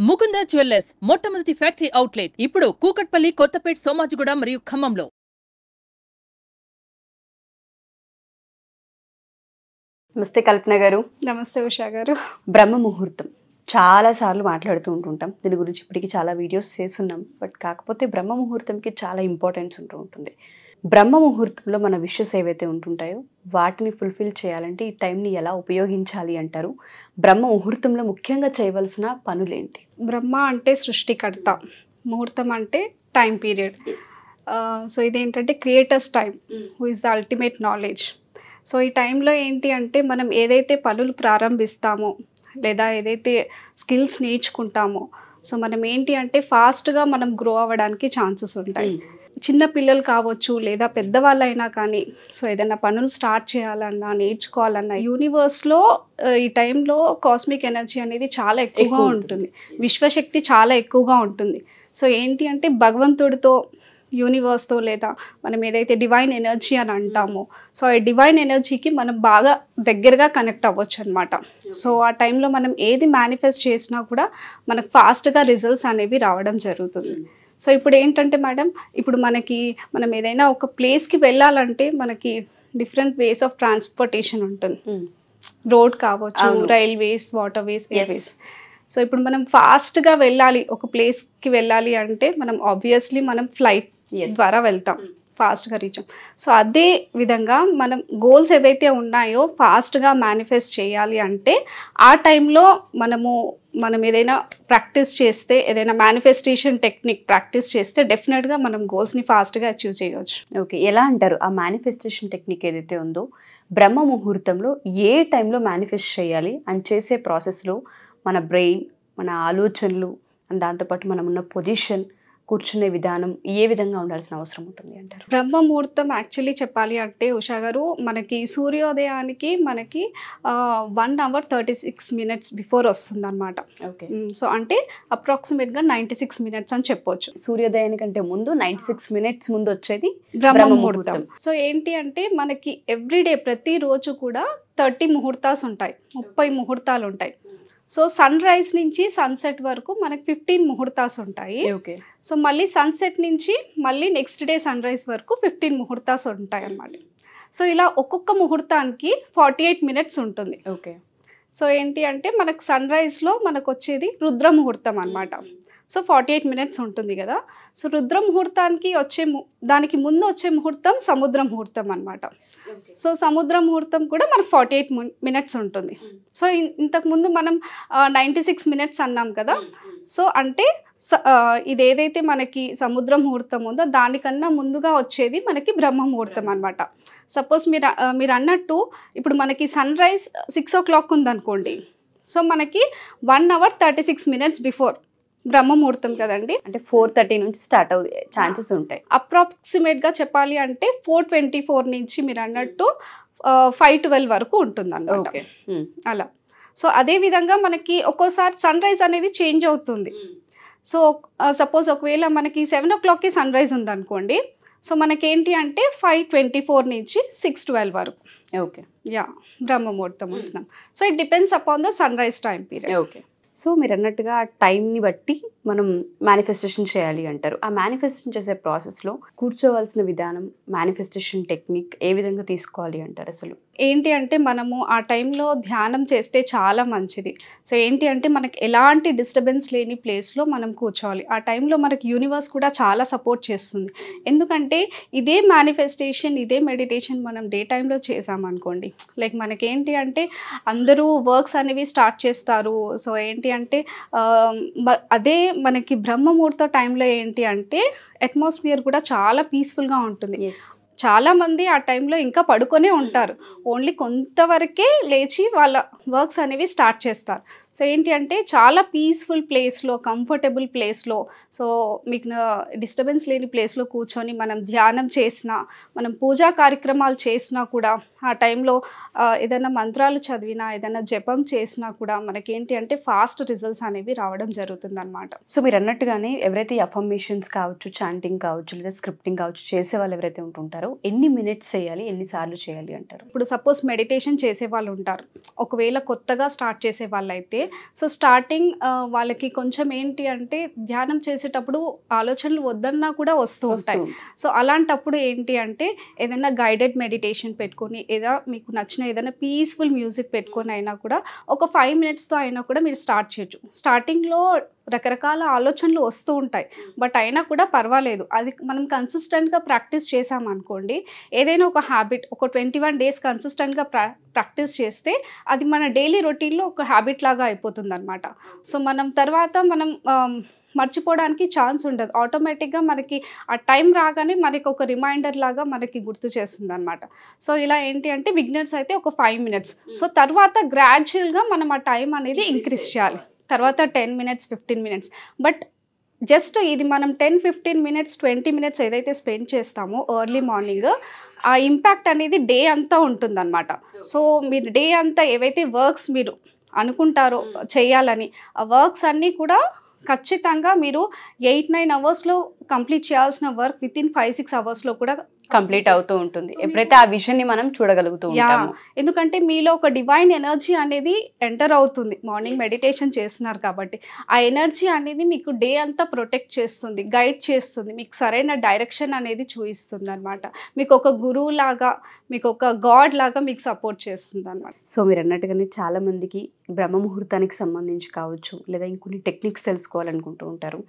Mukunda jewellers మొట్టమొదటి factory outlet ఇప్పుడు కూకట్పల్లి, కొత్తపేట్, సోమాజిగూడ మరియు ఖమ్మంలో. నమస్తే కల్పన గారు. నమస్తే ఉషా గారు. బ్రహ్మ ముహూర్తం చాలా సార్లు మాట్లాడుతూ ఉంటుంటాం. దీని గురించి ఇప్పటికీ చాలా వీడియోస్ చేస్తున్నాం. బట్ కాకపోతే బ్రహ్మ ముహూర్తంకి చాలా ఇంపార్టెన్స్ ఉంటుంది. బ్రహ్మ ముహూర్తంలో మన విషెస్ ఏవైతే ఉంటుంటాయో వాటిని ఫుల్ఫిల్ చేయాలంటే ఈ టైంని ఎలా ఉపయోగించాలి అంటారు? బ్రహ్మ ముహూర్తంలో ముఖ్యంగా చేయవలసిన పనులేంటి? బ్రహ్మ అంటే సృష్టికర్త, ముహూర్తం అంటే టైం పీరియడ్. సో ఇదేంటంటే creators time, who is the ultimate knowledge. So ఈ టైంలో ఏంటి అంటే మనం ఏదైతే పనులు ప్రారంభిస్తామో లేదా ఏదైతే స్కిల్స్ నేర్చుకుంటామో సో మనం ఏంటి అంటే ఫాస్ట్గా మనం గ్రో అవ్వడానికి ఛాన్సెస్ ఉంటాయి. చిన్న పిల్లలు కావచ్చు లేదా పెద్దవాళ్ళైనా కానీ సో ఏదైనా పనులు స్టార్ట్ చేయాలన్నా నేర్చుకోవాలన్నా యూనివర్స్లో ఈ టైంలో కాస్మిక్ ఎనర్జీ అనేది చాలా ఎక్కువగా ఉంటుంది, విశ్వశక్తి చాలా ఎక్కువగా ఉంటుంది. సో ఏంటి అంటే భగవంతుడితో, యూనివర్స్తో లేదా మనం ఏదైతే డివైన్ ఎనర్జీ అని అంటామో సో ఆ డివైన్ ఎనర్జీకి మనం బాగా దగ్గరగా కనెక్ట్ అవ్వచ్చు అనమాట. సో ఆ టైంలో మనం ఏది మేనిఫెస్ట్ చేసినా కూడా మనకు ఫాస్ట్గా రిజల్ట్స్ అనేవి రావడం జరుగుతుంది. సో ఇప్పుడు ఏంటంటే మేడం, ఇప్పుడు మనం ఏదైనా ఒక ప్లేస్కి వెళ్ళాలంటే మనకి డిఫరెంట్ వేస్ ఆఫ్ ట్రాన్స్పోర్టేషన్ ఉంటుంది. రోడ్ కావచ్చు, రైల్వేస్, వాటర్వేస్, ఎయిర్వేస్. సో ఇప్పుడు మనం ఫాస్ట్గా వెళ్ళాలి, ఒక ప్లేస్కి వెళ్ళాలి అంటే మనం ఆబ్వియస్లీ మనం ఫ్లైట్ ద్వారా వెళ్తాం, ఫాస్ట్గా రీచ్. సో అదే విధంగా మనం గోల్స్ ఏవైతే ఉన్నాయో ఫాస్ట్గా మేనిఫెస్ట్ చేయాలి అంటే ఆ టైంలో మనం ఏదైనా ప్రాక్టీస్ చేస్తే, ఏదైనా మేనిఫెస్టేషన్ టెక్నిక్ ప్రాక్టీస్ చేస్తే డెఫినెట్గా మనం గోల్స్ని ఫాస్ట్గా అచీవ్ చేయవచ్చు. ఓకే, ఎలా అంటారు? ఆ మేనిఫెస్టేషన్ టెక్నిక్ ఏదైతే ఉందో బ్రహ్మ ముహూర్తంలో ఏ టైంలో మేనిఫెస్ట్ చేయాలి అని చేసే ప్రాసెస్లో మన బ్రెయిన్, మన ఆలోచనలు, దాంతోపాటు మనం ఉన్న పొజిషన్, కూర్చునే విధానం ఏ విధంగా ఉండాల్సిన అవసరం ఉంటుంది అంటారు? బ్రహ్మ ముహూర్తం యాక్చువల్లీ చెప్పాలి అంటే ఉషా గారు మనకి సూర్యోదయానికి మనకి 1 hour 36 minutes బిఫోర్ వస్తుంది అనమాట. ఓకే, సో అంటే అప్రాక్సిమేట్గా 96 minutes అని చెప్పొచ్చు. సూర్యోదయానికంటే ముందు 96 minutes ముందు వచ్చేది బ్రహ్మ ముహూర్తం. సో ఏంటి అంటే మనకి ఎవ్రీడే ప్రతిరోజు కూడా 30 ముహూర్తాలు ఉంటాయి, 30 ముహూర్తాలు ఉంటాయి. సో సన్ రైజ్ నుంచి సన్సెట్ వరకు మనకి 15 ముహూర్తాలు ఉంటాయి. ఓకే, సో మళ్ళీ సన్సెట్ నుంచి మళ్ళీ నెక్స్ట్ డే సన్ రైజ్ వరకు 15 ముహూర్తాలు ఉంటాయి అన్నమాట. సో ఇలా ఒక్కొక్క ముహూర్తానికి 48 minutes ఉంటుంది. ఓకే, సో ఏంటి అంటే మనకు సన్ రైజ్లో మనకు వచ్చేది రుద్ర ముహూర్తం అనమాట. సో 48 minutes ఉంటుంది కదా. సో రుద్ర ముహూర్తానికి దానికి ముందు వచ్చే ముహూర్తం సముద్ర ముహూర్తం అనమాట. సో సముద్ర ముహూర్తం కూడా మనకు 48 minutes ఉంటుంది. సో ఇంతకుముందు మనం 96 minutes అన్నాం కదా. సో అంటే ఇది ఏదైతే మనకి సముద్ర ముహూర్తం ఉందో దానికన్నా ముందుగా వచ్చేది మనకి బ్రహ్మ ముహూర్తం అనమాట. సపోజ్ మీరు అన్నట్టు ఇప్పుడు మనకి సన్ రైజ్ 6 o'clock ఉందనుకోండి. సో మనకి 1 hour 36 minutes బిఫోర్ బ్రహ్మ ముహూర్తం కదండి. అంటే 4:30 నుంచి స్టార్ట్ అయ్యే ఛాన్సెస్ ఉంటాయి. అప్రాక్సిమేట్గా చెప్పాలి అంటే 4:24 నుంచి మీరు అన్నట్టు 5:12 వరకు ఉంటుంది అన్నమాట. అలా. సో అదేవిధంగా మనకి ఒక్కోసారి సన్ రైజ్ అనేది చేంజ్ అవుతుంది. సో సపోజ్ ఒకవేళ మనకి 7 o'clockకి సన్ రైజ్ ఉందనుకోండి. సో మనకేంటి అంటే 5:24 నుంచి 6:12 వరకు ఓకే బ్రహ్మ ముహూర్తం ఉంటున్నాం. So it depends upon the sunrise time period. Okay, so మీరు అన్నట్టుగా టైంని బట్టి మనం మేనిఫెస్టేషన్ చేయాలి అంటారు. ఆ మేనిఫెస్టేషన్ చేసే ప్రాసెస్లో కూర్చోవలసిన విధానం, మేనిఫెస్టేషన్ టెక్నిక్ ఏ విధంగా తీసుకోవాలి అంటారు? అసలు ఏంటి అంటే మనము ఆ టైంలో ధ్యానం చేస్తే చాలా మంచిది. సో ఏంటి అంటే మనకి ఎలాంటి డిస్టర్బెన్స్ లేని ప్లేస్లో మనం కూర్చోవాలి. ఆ టైంలో మనకి యూనివర్స్ కూడా చాలా సపోర్ట్ చేస్తుంది. ఎందుకంటే ఇదే మేనిఫెస్టేషన్, ఇదే మెడిటేషన్ మనం డే టైంలో చేసామనుకోండి, లైక్ మనకేంటి అంటే అందరూ వర్క్స్ అనేవి స్టార్ట్ చేస్తారు. సో ఏంటి అంటే అదే మనకి బ్రహ్మముహూర్త టైంలో ఏంటి అంటే అట్మాస్ఫియర్ కూడా చాలా పీస్ఫుల్గా ఉంటుంది. చాలామంది ఆ టైంలో ఇంకా పడుకొనే ఉంటారు, ఓన్లీ కొంతవరకే లేచి వాళ్ళ వర్క్స్ అనేవి స్టార్ట్ చేస్తారు. సో ఏంటి అంటే చాలా పీస్ఫుల్ ప్లేస్లో, కంఫర్టబుల్ ప్లేస్లో, సో మీకు డిస్టర్బెన్స్ లేని ప్లేస్లో కూర్చొని మనం ధ్యానం చేసినా, మనం పూజా కార్యక్రమాలు చేసినా కూడా ఆ టైంలో ఏదైనా మంత్రాలు చదివినా, ఏదైనా జపం చేసినా కూడా మనకేంటి అంటే ఫాస్ట్ రిజల్ట్స్ అనేవి రావడం జరుగుతుంది అనమాట. సో మీరు అన్నట్టుగానే ఎవరైతే అఫర్మేషన్స్ కావచ్చు, చాంటింగ్ కావచ్చు, లేదా స్క్రిప్టింగ్ కావచ్చు చేసే వాళ్ళు ఎవరైతే ఉంటుంటారో ఎన్ని మినిట్స్ చేయాలి, ఎన్నిసార్లు చేయాలి అంటారు? ఇప్పుడు సపోజ్ మెడిటేషన్ చేసే వాళ్ళు ఉంటారు, ఒకవేళ కొత్తగా స్టార్ట్ చేసే వాళ్ళు అయితే అయితే సో స్టార్టింగ్ వాళ్ళకి కొంచెం ఏంటి అంటే ధ్యానం చేసేటప్పుడు ఆలోచనలు వద్దన్నా కూడా వస్తూ ఉంటాయి. సో అలాంటప్పుడు ఏంటి అంటే ఏదైనా గైడెడ్ మెడిటేషన్ పెట్టుకొని ఏదో మీకు నచ్చిన ఏదైనా పీస్ఫుల్ మ్యూజిక్ పెట్టుకొని అయినా కూడా ఒక 5 minutesతో అయినా కూడా మీరు స్టార్ట్ చేయొచ్చు. స్టార్టింగ్లో రకరకాల ఆలోచనలు వస్తూ ఉంటాయి, బట్ అయినా కూడా పర్వాలేదు. అది మనం కన్సిస్టెంట్గా ప్రాక్టీస్ చేసామనుకోండి, ఏదైనా ఒక హ్యాబిట్ ఒక 21 days కన్సిస్టెంట్గా ప్రాక్టీస్ చేస్తే అది మన డైలీ రొటీన్లో ఒక హ్యాబిట్ లాగా అయిపోతుంది అనమాట. సో మనం తర్వాత మర్చిపోవడానికి ఛాన్స్ ఉండదు. ఆటోమేటిక్గా మనకి ఆ టైం రాగానే మనకి ఒక రిమైండర్ లాగా మనకి గుర్తు చేస్తుంది అనమాట. సో ఇలా ఏంటి అంటే బిగినర్స్ అయితే ఒక 5 minutes, సో తర్వాత గ్రాడ్యువల్గా మనం ఆ టైం అనేది ఇంక్రీజ్ చేయాలి. తర్వాత 10 minutes 15 minutes, బట్ జస్ట్ ఇది మనం 10-15 minutes 20 minutes ఏదైతే స్పెండ్ చేస్తామో ఎర్లీ మార్నింగ్, ఆ ఇంపాక్ట్ అనేది డే అంతా ఉంటుందన్నమాట. సో మీరు డే అంతా ఏవైతే వర్క్స్ మీరు అనుకుంటారో చేయాలని, ఆ వర్క్స్ అన్నీ కూడా ఖచ్చితంగా మీరు 8-9 hours కంప్లీట్ చేయాల్సిన వర్క్ విత్ ఇన్ 5-6 hours కూడా కంప్లీట్ అవుతూ ఉంటుంది ఎప్పుడైతే ఆ విషన్ని మనం చూడగలుగుతూ ఉంటాము. ఎందుకంటే మీలో ఒక డివైన్ ఎనర్జీ అనేది ఎంటర్ అవుతుంది మార్నింగ్ మెడిటేషన్ చేస్తున్నారు కాబట్టి. ఆ ఎనర్జీ అనేది మీకు డే అంతా ప్రొటెక్ట్ చేస్తుంది, గైడ్ చేస్తుంది, మీకు సరైన డైరెక్షన్ అనేది చూపిస్తుంది అనమాట. మీకు ఒక గురువు లాగా, మీకు ఒక గాడ్ లాగా మీకు సపోర్ట్ చేస్తుంది అనమాట. సో మీరు అన్నట్టుగానే చాలా మందికి బ్రహ్మ ముహూర్తానికి సంబంధించి కావచ్చు, లేదా ఇంకొన్ని టెక్నిక్స్ తెలుసుకోవాలనుకుంటూ ఉంటారు.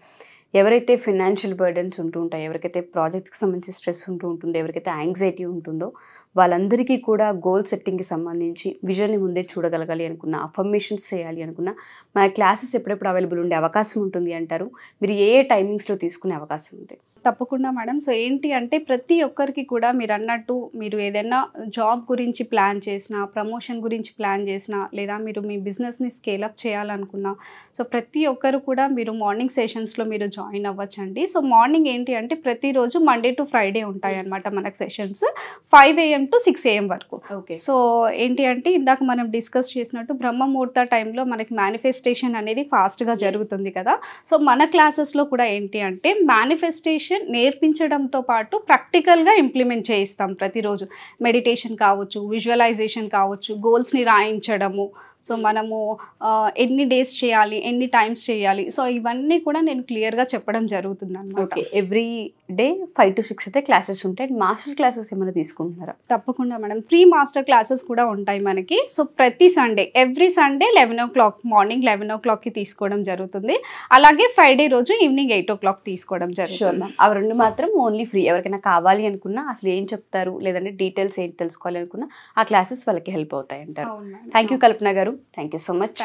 ఎవరైతే ఫినాన్షియల్ బర్డన్స్ ఉంటూ ఉంటాయో, ఎవరికైతే ప్రాజెక్ట్కి సంబంధించి స్ట్రెస్ ఉంటూ ఉంటుందో, ఎవరికైతే యాంగ్జైటీ ఉంటుందో, వాళ్ళందరికీ కూడా గోల్ సెట్టింగ్కి సంబంధించి విజన్ని ముందే చూడగలగాలి అనుకున్న, అఫర్మేషన్స్ చేయాలి అనుకున్న మన క్లాసెస్ ఎప్పుడెప్పుడు అవైలబుల్ ఉండే అవకాశం ఉంటుంది అంటారు? మీరు ఏ టైమింగ్స్లో తీసుకునే అవకాశం ఉంది? తప్పకుండా మేడం. సో ఏంటి అంటే ప్రతి ఒక్కరికి కూడా మీరు అన్నట్టు మీరు ఏదైనా జాబ్ గురించి ప్లాన్ చేసినా, ప్రమోషన్ గురించి ప్లాన్ చేసినా, లేదా మీరు మీ బిజినెస్ని స్కేలప్ చేయాలనుకున్నా, సో ప్రతి ఒక్కరు కూడా మీరు మార్నింగ్ సెషన్స్లో మీరు జాయిన్ అవ్వచ్చండి. సో మార్నింగ్ ఏంటి అంటే ప్రతిరోజు మండే టు ఫ్రైడే ఉంటాయి అన్నమాట మనకు సెషన్స్ 5 AM to 6 AM వరకు. ఓకే. సో ఏంటి అంటే ఇందాక మనం డిస్కస్ చేసినట్టు బ్రహ్మ ముహూర్త టైంలో మనకి మేనిఫెస్టేషన్ అనేది ఫాస్ట్గా జరుగుతుంది కదా. సో మన క్లాసెస్లో కూడా ఏంటి అంటే మేనిఫెస్టేషన్ నేర్పించడంతో పాటు ప్రాక్టికల్గా ఇంప్లిమెంట్ చేయిస్తాం ప్రతిరోజు. మెడిటేషన్ కావచ్చు, విజువలైజేషన్ కావచ్చు, గోల్స్ని రాయించడము, సో మనము ఎన్ని డేస్ చేయాలి, ఎన్ని టైమ్స్ చేయాలి, సో ఇవన్నీ కూడా నేను క్లియర్గా చెప్పడం జరుగుతుంది అనమాట. ఓకే. ఎవ్రీ డే 5 to 6 అయితే క్లాసెస్ ఉంటాయి. మాస్టర్ క్లాసెస్ ఏమైనా తీసుకుంటున్నారా? తప్పకుండా మేడం. ఫ్రీ మాస్టర్ క్లాసెస్ కూడా ఉంటాయి మనకి. సో ప్రతి Sunday, every Sunday 11 o'clock, morning 11 o'clockకి తీసుకోవడం జరుగుతుంది. అలాగే ఫ్రైడే రోజు ఈవినింగ్ 8 o'clock తీసుకోవడం జరుగుతుంది. అవి రెండు మాత్రం ఓన్లీ ఫ్రీ. ఎవరికైనా కావాలి అనుకున్నా, అసలు ఏం చెప్తారు, లేదంటే డీటెయిల్స్ ఏంటి తెలుసుకోవాలి అనుకున్నా ఆ క్లాసెస్ వాళ్ళకి హెల్ప్ అవుతాయి అంటారు. థ్యాంక్ యూ కల్పన గారు, thank you so much.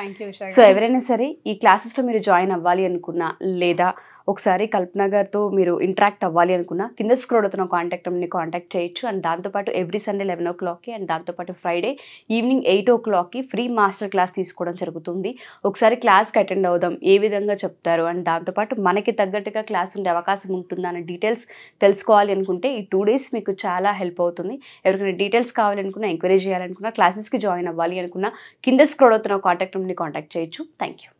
So ఎవరైనా సరే ఈ క్లాసెస్లో మీరు జాయిన్ అవ్వాలి అనుకున్నా, లేదా ఒకసారి కల్పన గారితో మీరు ఇంటరాక్ట్ అవ్వాలి అనుకున్నా, కింద స్క్రోల్ అవుతున్న కాంటాక్ట్ నెంబర్ని కాంటాక్ట్ చేయొచ్చు. అండ్ దాంతోపాటు ఎవ్రీ సండే 11 o'clockకి, అండ్ దాంతోపాటు ఫ్రైడే ఈవినింగ్ 8 o'clockకి ఫ్రీ మాస్టర్ క్లాస్ తీసుకోవడం జరుగుతుంది. ఒకసారి క్లాస్కి అటెండ్ అవుదాం, ఏ విధంగా చెప్తారు, అండ్ దాంతోపాటు మనకి తగ్గట్టుగా క్లాస్ ఉండే అవకాశం ఉంటుందా అనే డీటెయిల్స్ తెలుసుకోవాలి అనుకుంటే ఈ 2 days మీకు చాలా హెల్ప్ అవుతుంది. ఎవరికైనా డీటెయిల్స్ కావాలనుకున్నా, ఎంక్వైరీ చేయాలనుకున్నా, క్లాసెస్కి జాయిన్ అవ్వాలి అనుకున్నా, కింద స్క్రోల్ అవుతున్న కాంటాక్ట్ నెంబర్ని కాంటాక్ట్ చేయొచ్చు. Thank you.